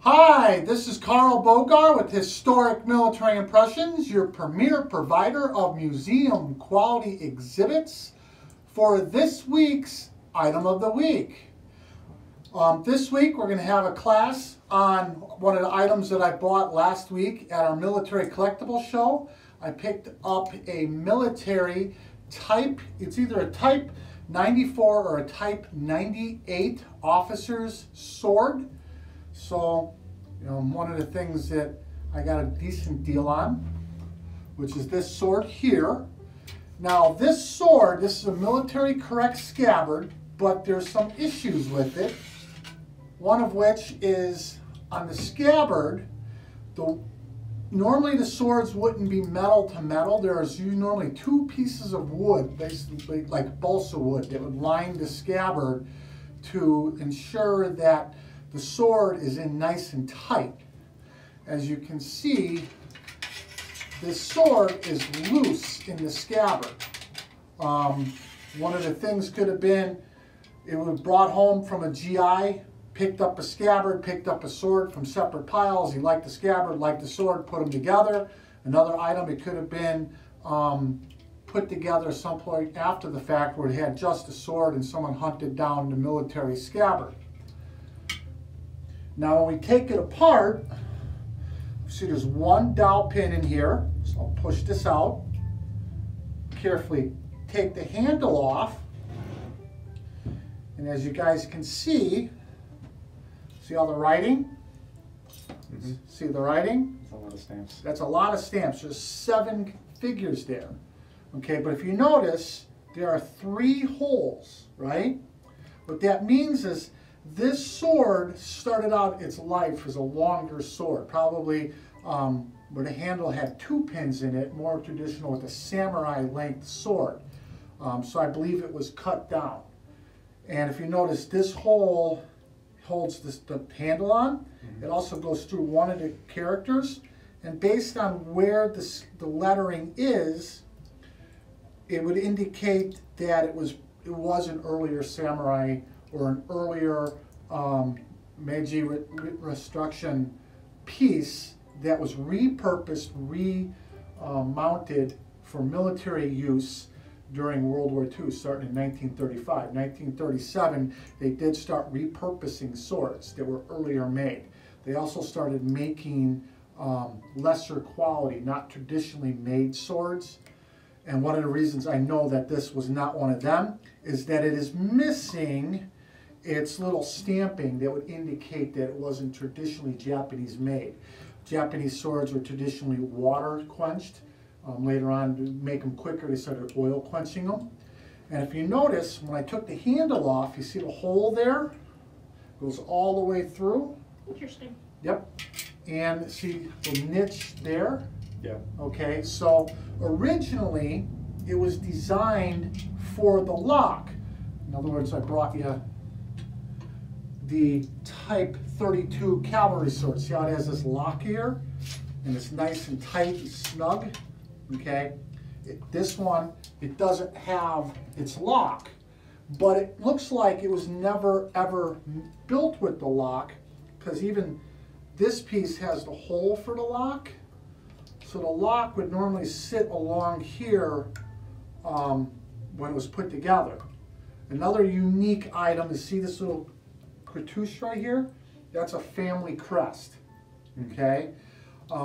Hi, this is Carl Bogar with Historic Military Impressions, your premier provider of museum quality exhibits for this week's Item of the Week. This week we're going to have a class on one of the items that I bought last week at our military collectible show. I picked up a military type, it's either a type 94 or a type 98 officer's sword. So, one of the things that I got a decent deal on, which is this sword here. Now, this sword, this is a military correct scabbard, but there's some issues with it. One of which is on the scabbard, normally the swords wouldn't be metal to metal. There's normally two pieces of wood, basically like balsa wood, that would line the scabbard to ensure that the sword is in nice and tight. As you can see, this sword is loose in the scabbard. One of the things could have been, it was brought home from a GI, picked up a scabbard, picked up a sword from separate piles. He liked the scabbard, liked the sword, put them together. Another item, it could have been put together someplace after the fact where it had just a sword and someone hunted down the military scabbard. Now when we take it apart, see there's one dowel pin in here, so I'll push this out, carefully take the handle off, and as you guys can see all the writing? Mm-hmm. See the writing? That's a lot of stamps. That's a lot of stamps. There's 7 figures there. Okay, but if you notice, there are 3 holes, right? What that means is this sword started out its life as a longer sword, probably where the handle had 2 pins in it, more traditional with a samurai length sword. So I believe it was cut down. And if you notice, this hole holds the handle on. Mm-hmm. It also goes through one of the characters, and based on where the lettering is, it would indicate that it was an earlier samurai or an earlier Meiji Reconstruction piece that was repurposed, remounted for military use during World War II, starting in 1935. 1937, they did start repurposing swords that were earlier made. They also started making lesser quality, not traditionally made swords. And one of the reasons I know that this was not one of them is that it is missing its little stamping that would indicate that it wasn't traditionally Japanese made. Japanese swords were traditionally water quenched. Later on, to make them quicker, they started oil quenching them. And if you notice, when I took the handle off, you see the hole there? Goes all the way through. Interesting. Yep. And see the niche there? Yeah. Okay, so originally, it was designed for the lock. In other words, I brought you the Type 32 cavalry sword. See how it has this lock here? And it's nice and tight and snug. Okay, this one, it doesn't have its lock, but it looks like it was never ever built with the lock, because even this piece has the hole for the lock. So the lock would normally sit along here when it was put together. Another unique item is, see this little cartouche right here? That's a family crest. Okay,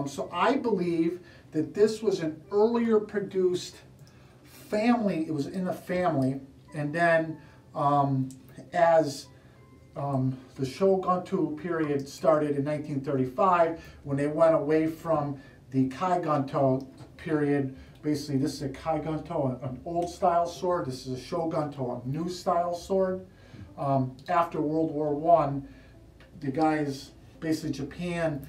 so I believe that this was an earlier produced family, it was in a family, and then as the Shogunto period started in 1935, when they went away from the Kaiganto period, basically this is a Kaiganto, an old style sword, this is a Shogunto, a new style sword. After World War I, the guys, basically Japan,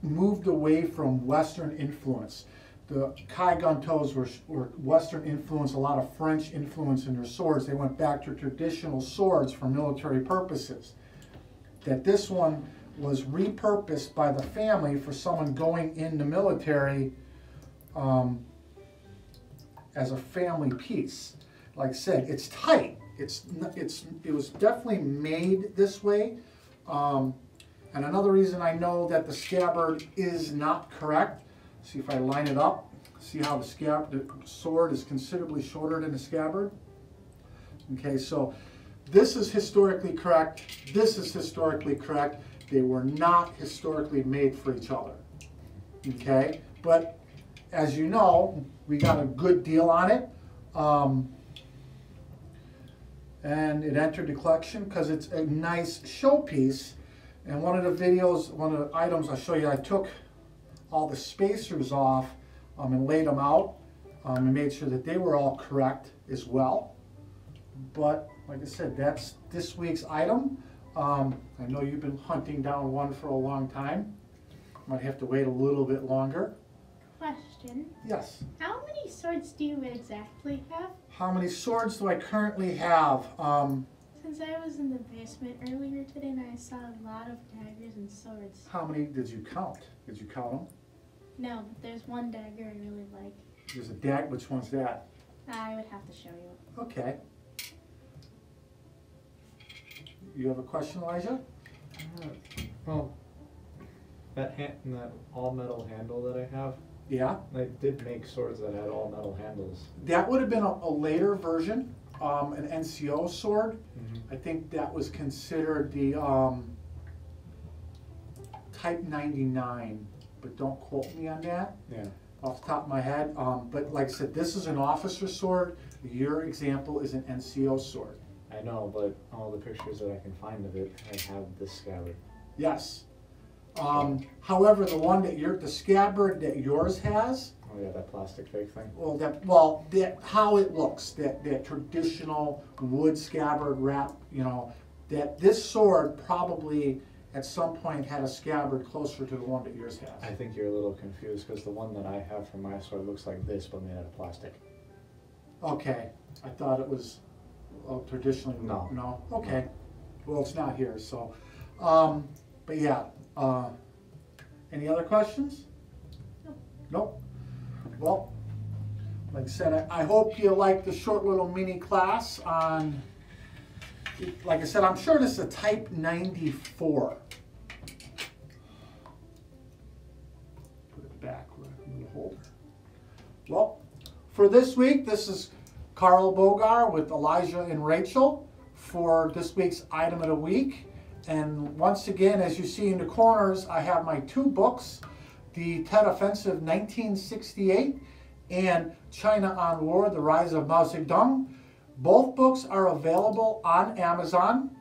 moved away from Western influence. The Kaigantos were Western influence, a lot of French influence in their swords. They went back to traditional swords for military purposes. That this one was repurposed by the family for someone going in the military as a family piece. Like I said, it's tight. It was definitely made this way. And another reason I know that the scabbard is not correct, see if I line it up, see how the sword is considerably shorter than the scabbard. Okay, so this is historically correct, this is historically correct. They were not historically made for each other. Okay, but as you know, we got a good deal on it. And it entered the collection because it's a nice showpiece. And one of the videos, one of the items I'll show you, I took all the spacers off and laid them out and made sure that they were all correct as well. But like I said, that's this week's item. I know you've been hunting down one for a long time. Might have to wait a little bit longer. Question. Yes. How many swords do you exactly have? How many swords do I currently have? Since I was in the basement earlier today and I saw a lot of daggers and swords. How many did you count? Did you count them? No, but there's one dagger I really like. There's a dagger. Which one's that? I would have to show you. Okay. You have a question, Elijah? Well, that all metal handle that I have, Yeah. I did make swords that had all metal handles. That would have been a later version, an NCO sword. Mm-hmm. I think that was considered the Type 99, but don't quote me on that Yeah. off the top of my head. But like I said, this is an officer sword. Your example is an NCO sword. I know, but all the pictures that I can find of it, I have this scabbard. Yes. However, the scabbard that yours has, Oh yeah, that plastic fake thing. how it looks, that traditional wood scabbard wrap, you know, that this sword probably at some point had a scabbard closer to the one that yours has. I think you're a little confused because the one that I have for my sword looks like this, but made out of plastic. Okay, I thought it was traditionally. No. No? Okay. Well, it's not here, so. But yeah, any other questions? Nope. Nope. Well, like I said, I hope you like the short little mini class on, like I said, I'm sure this is a Type 94. Put it back in the holder. Well, for this week, this is Carl Bogar with Elijah and Rachel for this week's Item of the Week. And once again, as you see in the corners, I have my two books, the Tet Offensive 1968 and China on War, The Rise of Mao Zedong. Both books are available on Amazon.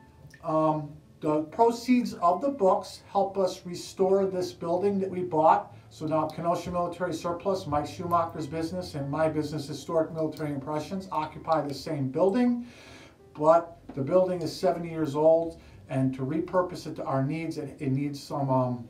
The proceeds of the books help us restore this building that we bought. So now Kenosha Military Surplus, Mike Schumacher's business, and my business, Historic Military Impressions, occupy the same building. But the building is 70 years old, and to repurpose it to our needs, it needs some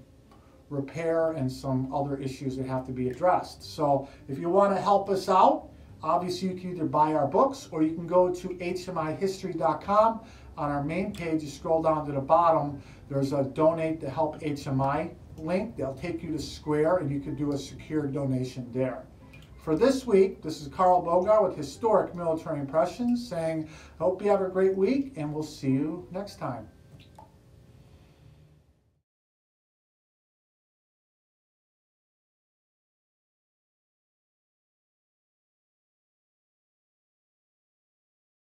repair and some other issues that have to be addressed. So if you want to help us out, obviously you can either buy our books or you can go to hmihistory.com. On our main page, you scroll down to the bottom, there's a Donate to Help HMI link. They'll take you to Square and you can do a secure donation there. For this week, this is Carl Bogar with Historic Military Impressions saying, hope you have a great week and we'll see you next time.